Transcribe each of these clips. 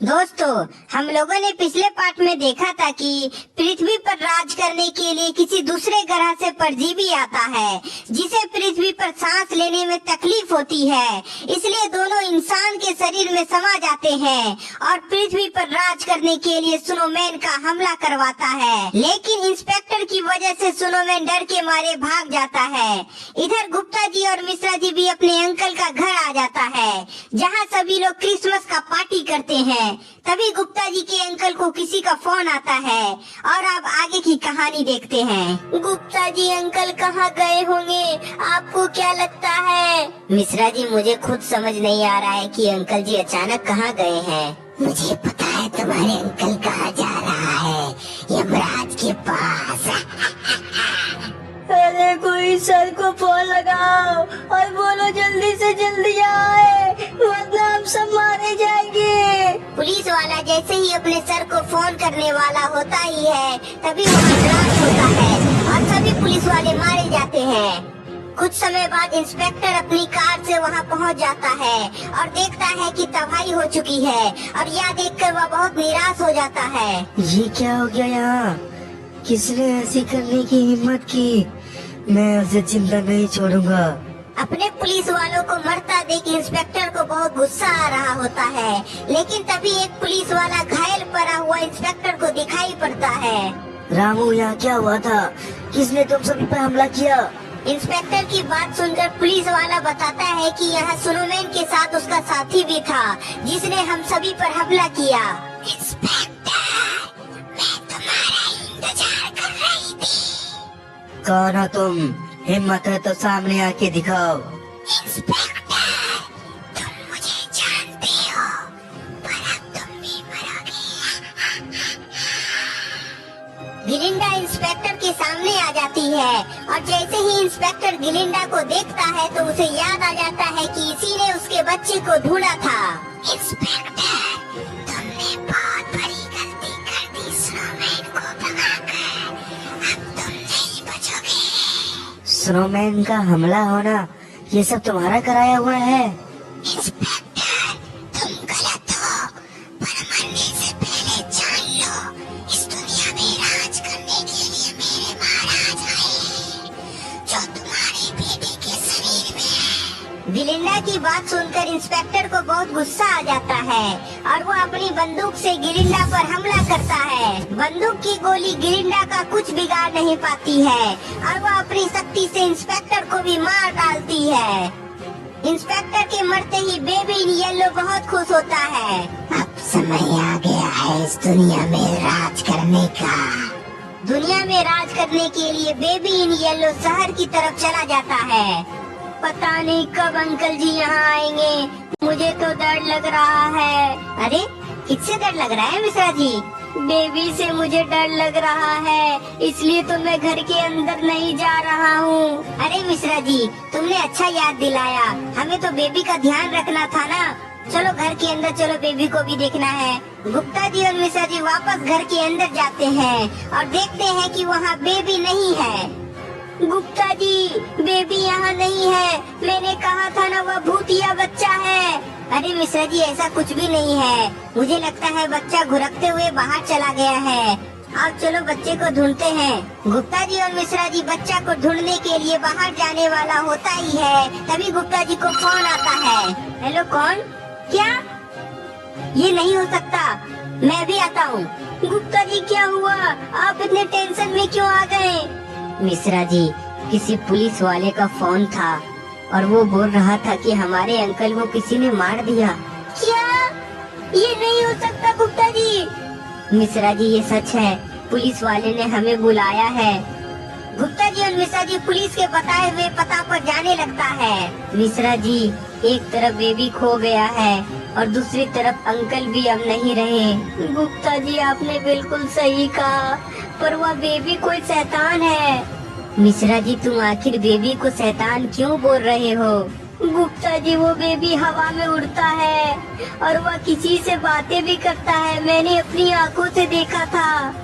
दोस्तों, हम लोगों ने पिछले पार्ट में देखा था कि पृथ्वी पर राज करने के लिए किसी दूसरे ग्रह से परजीवी आता है, जिसे पृथ्वी पर सांस लेने में तकलीफ होती है। इसलिए दोनों इंसान के शरीर में समा जाते हैं और पृथ्वी पर राज करने के लिए स्नोमैन का हमला करवाता है। लेकिन इंस्पेक्टर की वजह से स्नोमैन डर के मारे भाग जाता है। इधर गुप्ता जी और मिश्रा जी भी अपने अंकल का घर आ जाता है, जहाँ सभी लोग क्रिसमस का पार्टी करते हैं। तभी गुप्ता जी के अंकल को किसी का फोन आता है और अब आगे की कहानी देखते हैं। गुप्ता जी अंकल कहाँ गए होंगे, आपको क्या लगता है? मिश्रा जी, मुझे खुद समझ नहीं आ रहा है कि अंकल जी अचानक कहाँ गए हैं। मुझे पता है तुम्हारे अंकल कहाँ जा रहा है, यमराज के पास। अरे कोई सर को फोन लगाओ और बोलो जल्दी से जल्दी आए, वरना हम सब मारे जाएंगे। पुलिस वाला जैसे ही अपने सर को फोन करने वाला होता ही है, तभी वहाँ ब्लास्ट होता है और सभी पुलिस वाले मारे जाते हैं। कुछ समय बाद इंस्पेक्टर अपनी कार से वहाँ पहुँच जाता है और देखता है कि तबाही हो चुकी है और यह देखकर वह बहुत निराश हो जाता है। ये क्या हो गया यहाँ? किसने ऐसी करने की हिम्मत की? मैं उसे जिंदा नहीं छोड़ूंगा। अपने पुलिस वालों को मरता देख इंस्पेक्टर को बहुत गुस्सा आ रहा होता है, लेकिन तभी एक पुलिस वाला घायल पड़ा हुआ इंस्पेक्टर को दिखाई पड़ता है। रामू, यहाँ क्या हुआ था? किसने तुम सभी पर हमला किया? इंस्पेक्टर की बात सुनकर पुलिस वाला बताता है कि यहाँ स्नोमैन के साथ उसका साथी भी था, जिसने हम सभी पर हमला किया। इंस्पेक्टर, मैं तुम्हारा इंतजार कर रही थी। कौन हो तुम? हिम्मत है तो सामने आके दिखाओ। इंस्पेक्टर, तुम मुझे जानते हो, पर अब तुम भी मरोगे। गिलिंडा इंस्पेक्टर के सामने आ जाती है और जैसे ही इंस्पेक्टर गिलिंडा को देखता है तो उसे याद आ जाता है कि इसी ने उसके बच्चे को ढूंढा था। इंस्पेक्टर, तुमने बहुत बड़ी गलती कर दी स्नोमैन को भगाकर। अब तुम नहीं बचोगे। स्नोमैन का हमला होना ये सब तुम्हारा कराया हुआ है? इंस्पेक्टर, तुम गलत हो, पर मरने से पहले जान लो, इस दुनिया में राज करने के लिए मेरे महाराज आए, जो तुम्हारी बेटी के शरीर में है। गिलिंडा की बात सुनकर इंस्पेक्टर को बहुत गुस्सा आ जाता है और वो अपनी बंदूक से गिलिंडा पर हमला करता है। बंदूक की गोली गिलिंडा का कुछ बिगाड़ नहीं पाती है और वो अपनी शक्ति से इंस्पेक्टर को भी मार डालती है। इंस्पेक्टर के मरते ही बेबी इन येलो बहुत खुश होता है। अब समय आ गया है इस दुनिया में राज करने का। दुनिया में राज करने के लिए बेबी इन येलो शहर की तरफ चला जाता है। पता नहीं कब अंकल जी यहाँ आएंगे, मुझे तो डर लग रहा है। अरे, किससे डर लग रहा है मिश्रा जी? बेबी से मुझे डर लग रहा है, इसलिए तो मैं घर के अंदर नहीं जा रहा हूँ। अरे मिश्रा जी, तुमने अच्छा याद दिलाया, हमें तो बेबी का ध्यान रखना था ना। चलो घर के अंदर चलो, बेबी को भी देखना है। गुप्ता जी और मिश्रा जी वापस घर के अंदर जाते हैं और देखते हैं कि वहाँ बेबी नहीं है। गुप्ता जी, बेबी यहाँ नहीं है, मैंने कहा था ना वह भूतिया बच्चा है। अरे मिश्रा जी, ऐसा कुछ भी नहीं है, मुझे लगता है बच्चा घुरकते हुए बाहर चला गया है। अब चलो बच्चे को ढूंढते हैं। गुप्ता जी और मिश्रा जी बच्चा को ढूंढने के लिए बाहर जाने वाला होता ही है, तभी गुप्ता जी को फोन आता है। हेलो, कौन? क्या? ये नहीं हो सकता, मैं भी आता हूँ। गुप्ता जी, क्या हुआ? आप इतने टेंशन में क्यों आ गए? मिश्रा जी, किसी पुलिस वाले का फोन था और वो बोल रहा था कि हमारे अंकल को किसी ने मार दिया। क्या? ये नहीं हो सकता गुप्ता जी। मिश्रा जी, ये सच है, पुलिस वाले ने हमें बुलाया है। गुप्ता जी और मिश्रा जी पुलिस के बताए हुए पता पर जाने लगता है। मिश्रा जी, एक तरफ बेबी खो गया है और दूसरी तरफ अंकल भी अब नहीं रहे। गुप्ता जी, आपने बिल्कुल सही कहा, पर वह बेबी कोई शैतान है। मिश्रा जी, तुम आखिर बेबी को शैतान क्यों बोल रहे हो? गुप्ता जी, वो बेबी हवा में उड़ता है और वह किसी से बातें भी करता है, मैंने अपनी आंखों से देखा था।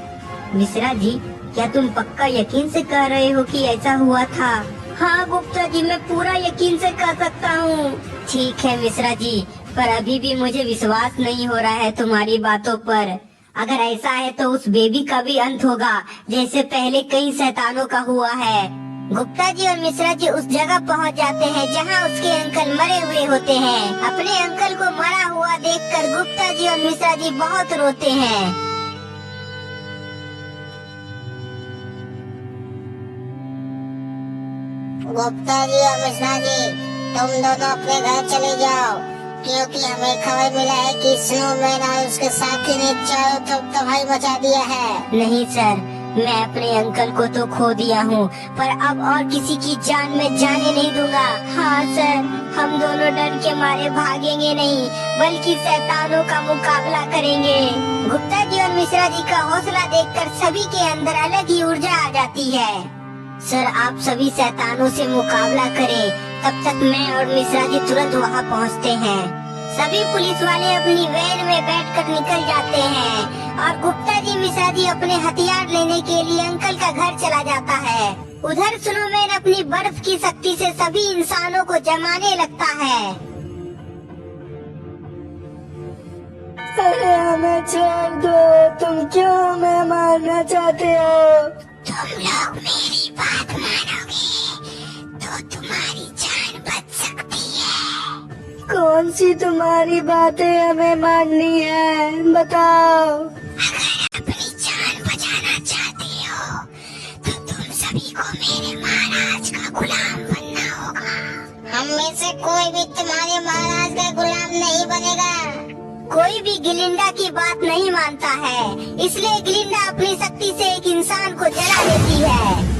मिश्रा जी, क्या तुम पक्का यकीन से कह रहे हो कि ऐसा हुआ था? हाँ गुप्ता जी, मैं पूरा यकीन से कह सकता हूँ। ठीक है मिश्रा जी, पर अभी भी मुझे विश्वास नहीं हो रहा है तुम्हारी बातों पर। अगर ऐसा है तो उस बेबी का भी अंत होगा, जैसे पहले कई शैतानों का हुआ है। गुप्ता जी और मिश्रा जी उस जगह पहुंच जाते हैं जहां उसके अंकल मरे हुए होते हैं। अपने अंकल को मरा हुआ देखकर गुप्ता जी और मिश्रा जी बहुत रोते हैं। गुप्ता जी और मिश्रा जी, तुम दोनों अपने घर चले जाओ, क्योंकि हमें खबर मिला है कि स्नोमैन और उसके साथी ने चारों तरफ तबाही मचा दिया है। नहीं सर, मैं अपने अंकल को तो खो दिया हूँ, पर अब और किसी की जान में जाने नहीं दूंगा। हाँ सर, हम दोनों डर के मारे भागेंगे नहीं, बल्कि शैतानों का मुकाबला करेंगे। गुप्ता जी और मिश्रा जी का हौसला देखकर सभी के अंदर अलग ही ऊर्जा आ जाती है। सर, आप सभी शैतानों से मुकाबला करें, तब तक मैं और मिश्रा जी तुरंत वहाँ पहुँचते हैं। सभी पुलिस वाले अपनी वैन में बैठकर निकल जाते हैं और गुप्ता जी मिश्रा जी अपने हथियार लेने के लिए अंकल का घर चला जाता है। उधर स्नोमैन अपनी बर्फ की शक्ति से सभी इंसानों को जमाने लगता है। अरे हमें छोड़ दो, तुम क्यों हमें मारना चाहते हो? तुम लोग मेरी बात मानोगे तो तुम्हारी जान बच सकती है। कौन सी तुम्हारी बातें हमें माननी है, बताओ। अगर अपनी जान बचाना चाहते हो तो तुम सभी को मेरे महाराज का गुलाम बनना होगा। हम में से कोई भी तुम्हारे महाराज का गुलाम नहीं बनेगा। कोई भी गिलिंडा की बात नहीं मानता है, इसलिए गिलिंडा अपनी शक्ति से एक इंसान को जला देती है।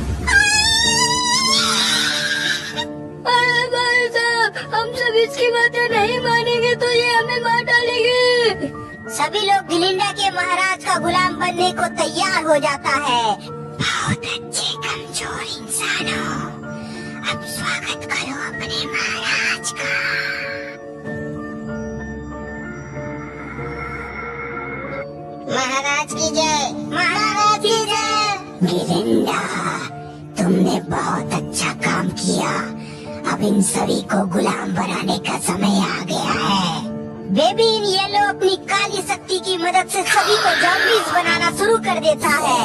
अरे भाई साहब, हम सब इसकी बातें नहीं मानेंगे तो ये हमें मार डालेगी। सभी लोग गिलिंडा के महाराज का गुलाम बनने को तैयार हो जाता है। बहुत अच्छे कमजोर इंसानों, अब स्वागत करो अपने महाराज का। महाराज की जय, महाराज की जय। गिलिंडा, तुमने बहुत अच्छा काम किया। अब इन सभी को गुलाम बनाने का समय आ गया है। बेबी इन येलो अपनी काली शक्ति की मदद से सभी को ज़ॉम्बीज़ बनाना शुरू कर देता है।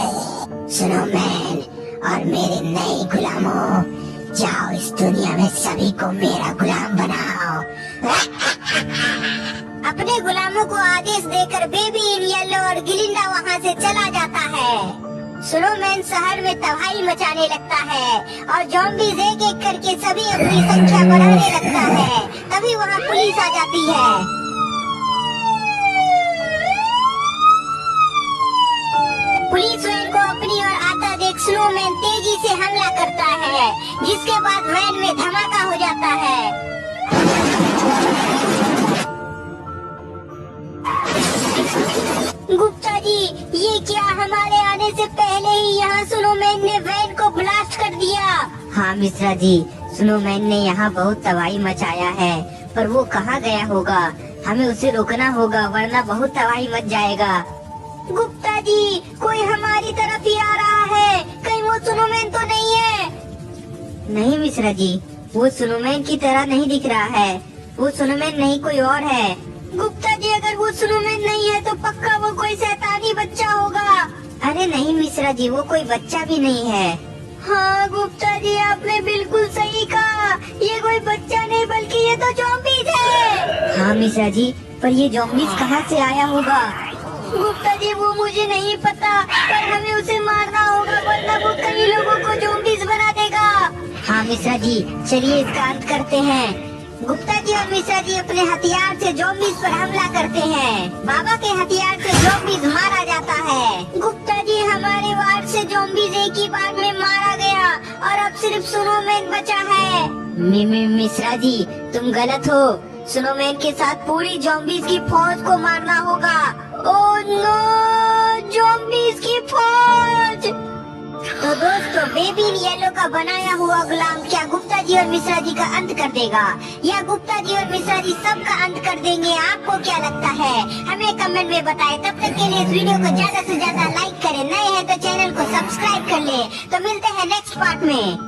स्नोमैन और मेरे नए गुलामों, जाओ इस दुनिया में सभी को मेरा गुलाम बनाओ। अपने गुलामों को आदेश देकर बेबी इन येलो और गिलिंडा वहाँ से चला जाता है। स्नोमैन शहर में तबाही मचाने लगता है और ज़ॉम्बीज़ एक एक करके सभी अपनी संख्या बढ़ाने लगता है। तभी वहाँ पुलिस आ जाती है। पुलिस वैन को अपनी ओर आता देख स्नोमैन तेजी से हमला करता है, जिसके बाद वैन में धमाका हो जाता है। गुप्ता जी, ये क्या, हमारे आने से पहले ही यहाँ स्नोमैन ने वैन को ब्लास्ट कर दिया। हाँ मिश्रा जी, स्नोमैन ने यहाँ बहुत तबाही मचाया है, पर वो कहाँ गया होगा? हमें उसे रोकना होगा, वरना बहुत तबाही मच जाएगा। गुप्ता जी, कोई हमारी तरफ ही आ रहा है, कहीं वो स्नोमैन तो नहीं है? नहीं मिश्रा जी, वो स्नोमैन की तरह नहीं दिख रहा है। वो स्नोमैन नहीं, कोई और है। गुप्ता जी, अगर वो स्नोमैन नहीं है तो पक्का वो कोई शैतानी बच्चा होगा। अरे नहीं मिश्रा जी, वो कोई बच्चा भी नहीं है। हाँ गुप्ता जी, आपने बिल्कुल सही कहा, ये कोई बच्चा नहीं बल्कि ये तो ज़ॉम्बीज़ है। हाँ मिश्रा जी, पर ये ज़ॉम्बीज़ कहाँ से आया होगा? गुप्ता जी, वो मुझे नहीं पता, पर हमें उसे मारना होगा, वरना वो कई लोगों को ज़ॉम्बीज़ बना देगा। हाँ मिश्रा जी, चलिए इसका अंत करते हैं। गुप्ता जी और मिश्रा जी अपने हथियार से ज़ॉम्बीज़ पर हमला करते हैं। बाबा के हथियार से ज़ॉम्बीज़ मारा जाता है। गुप्ता जी, हमारे वार्ड से ज़ॉम्बीज़ एक ही बार में मारा गया और अब सिर्फ स्नोमैन बचा है। मिश्रा जी, तुम गलत हो। स्नोमैन के साथ पूरी ज़ॉम्बीज़ की फौज को मारना होगा। ओह नो, ज़ॉम्बीज़ की फौज। तो दोस्तों, बेबी इन येलो का बनाया हुआ गुलाम क्या गुप्ता जी और मिश्रा जी का अंत कर देगा, या गुप्ता जी और मिश्रा जी सब का अंत कर देंगे? आपको क्या लगता है? हमें कमेंट में बताएं। तब तक के लिए इस वीडियो को ज्यादा से ज्यादा लाइक करें, नए हैं तो चैनल को सब्सक्राइब कर ले। तो मिलते हैं नेक्स्ट पार्ट में।